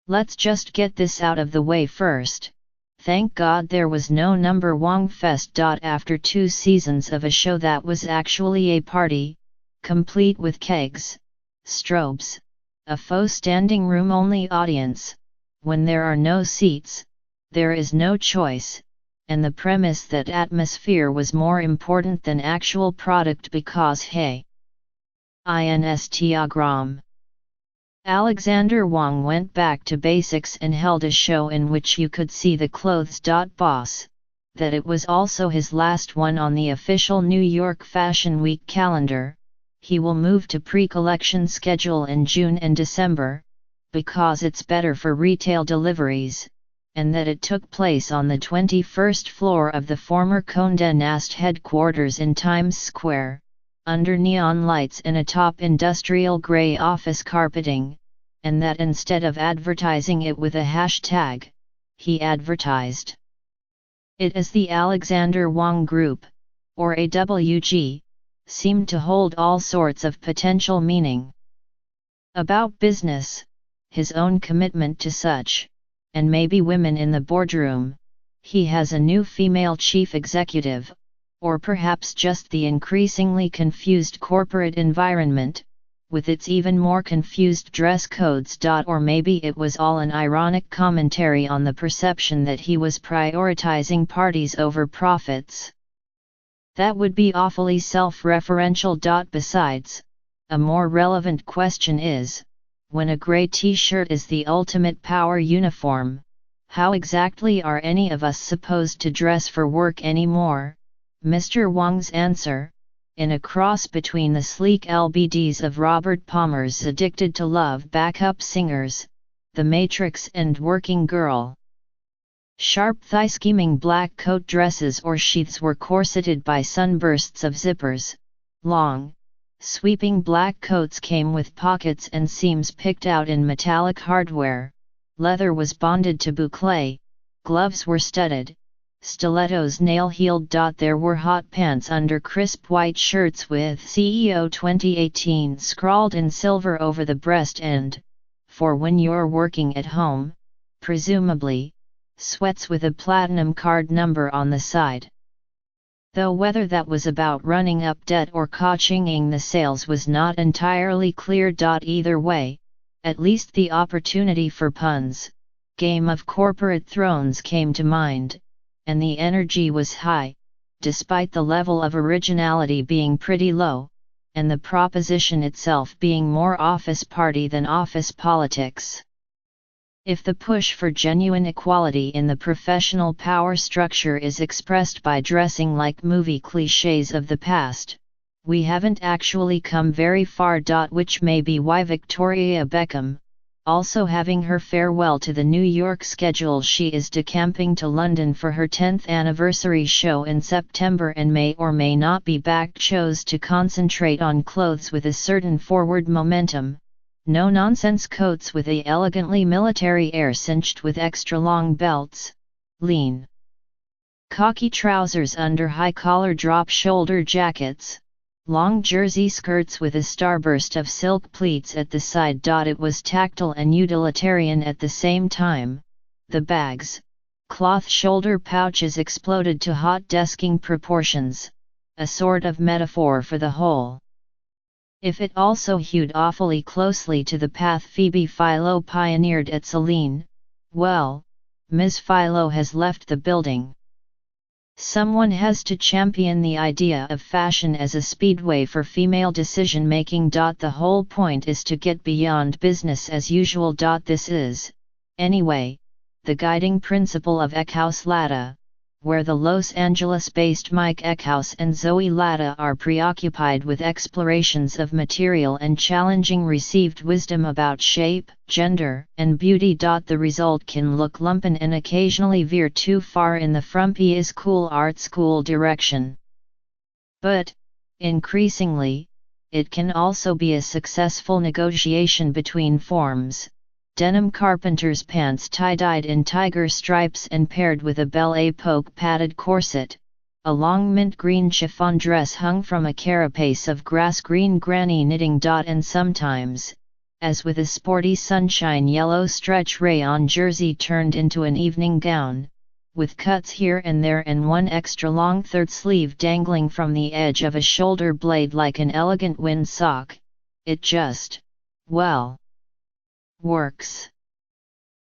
Let's just get this out of the way first. Thank God there was no number Wong Fest. After 2 seasons of a show that was actually a party, complete with kegs, strobes, a faux standing room only audience, when there are no seats, there is no choice, and the premise that atmosphere was more important than actual product because hey. Instagram. Alexander Wang went back to basics and held a show in which you could see the clothes. Boss, that it was also his last one on the official New York Fashion Week calendar. He will move to pre-collection schedule in June and December, because it's better for retail deliveries, and that it took place on the 21st floor of the former Condé Nast headquarters in Times Square, under neon lights and atop industrial grey office carpeting, and that instead of advertising it with a hashtag, he advertised it as the Alexander Wang Group, or AWG, seemed to hold all sorts of potential meaning. About business, his own commitment to such, and maybe women in the boardroom, he has a new female chief executive, or perhaps just the increasingly confused corporate environment, with its even more confused dress codes. Or maybe it was all an ironic commentary on the perception that he was prioritizing parties over profits. That would be awfully self-referential. Besides, a more relevant question is, when a grey t-shirt is the ultimate power uniform, how exactly are any of us supposed to dress for work anymore? Mr. Wang's answer, in a cross between the sleek LBDs of Robert Palmer's Addicted to Love backup singers, The Matrix and Working Girl. Sharp thigh-scheming black coat dresses or sheaths were corseted by sunbursts of zippers, long, sweeping black coats came with pockets and seams picked out in metallic hardware, leather was bonded to boucle, gloves were studded, stilettos nail-heeled. There were hot pants under crisp white shirts with CEO 2018 scrawled in silver over the breast and, for when you're working at home, presumably, sweats with a platinum card number on the side. Though whether that was about running up debt or ka-chinging the sales was not entirely clear. Either way, at least the opportunity for puns, Game of Corporate Thrones came to mind, and the energy was high, despite the level of originality being pretty low, and the proposition itself being more office party than office politics. If the push for genuine equality in the professional power structure is expressed by dressing like movie clichés of the past, we haven't actually come very far. Which may be why Victoria Beckham, also having her farewell to the New York schedule, she is decamping to London for her 10th anniversary show in September and may or may not be back, chose to concentrate on clothes with a certain forward momentum, no-nonsense coats with a elegantly military air cinched with extra-long belts, lean khaki trousers under high-collar drop-shoulder jackets, long jersey skirts with a starburst of silk pleats at the side. It was tactile and utilitarian at the same time. The bags, cloth shoulder pouches exploded to hot desking proportions, a sort of metaphor for the whole. If it also hewed awfully closely to the path Phoebe Philo pioneered at Celine, well, Ms. Philo has left the building. Someone has to champion the idea of fashion as a speedway for female decision-making. The whole point is to get beyond business as usual. This is, anyway, the guiding principle of Eckhouse Latta, where the Los Angeles-based Mike Eckhouse and Zoe Latta are preoccupied with explorations of material and challenging received wisdom about shape, gender, and beauty. The result can look lumpen and occasionally veer too far in the frumpy is cool art school direction. But, increasingly, it can also be a successful negotiation between forms. Denim carpenter's pants tie-dyed in tiger stripes and paired with a belle époque padded corset, a long mint green chiffon dress hung from a carapace of grass green granny knitting. And sometimes, as with a sporty sunshine yellow stretch rayon jersey turned into an evening gown, with cuts here and there and one extra long third sleeve dangling from the edge of a shoulder blade like an elegant wind sock, it just, well, works.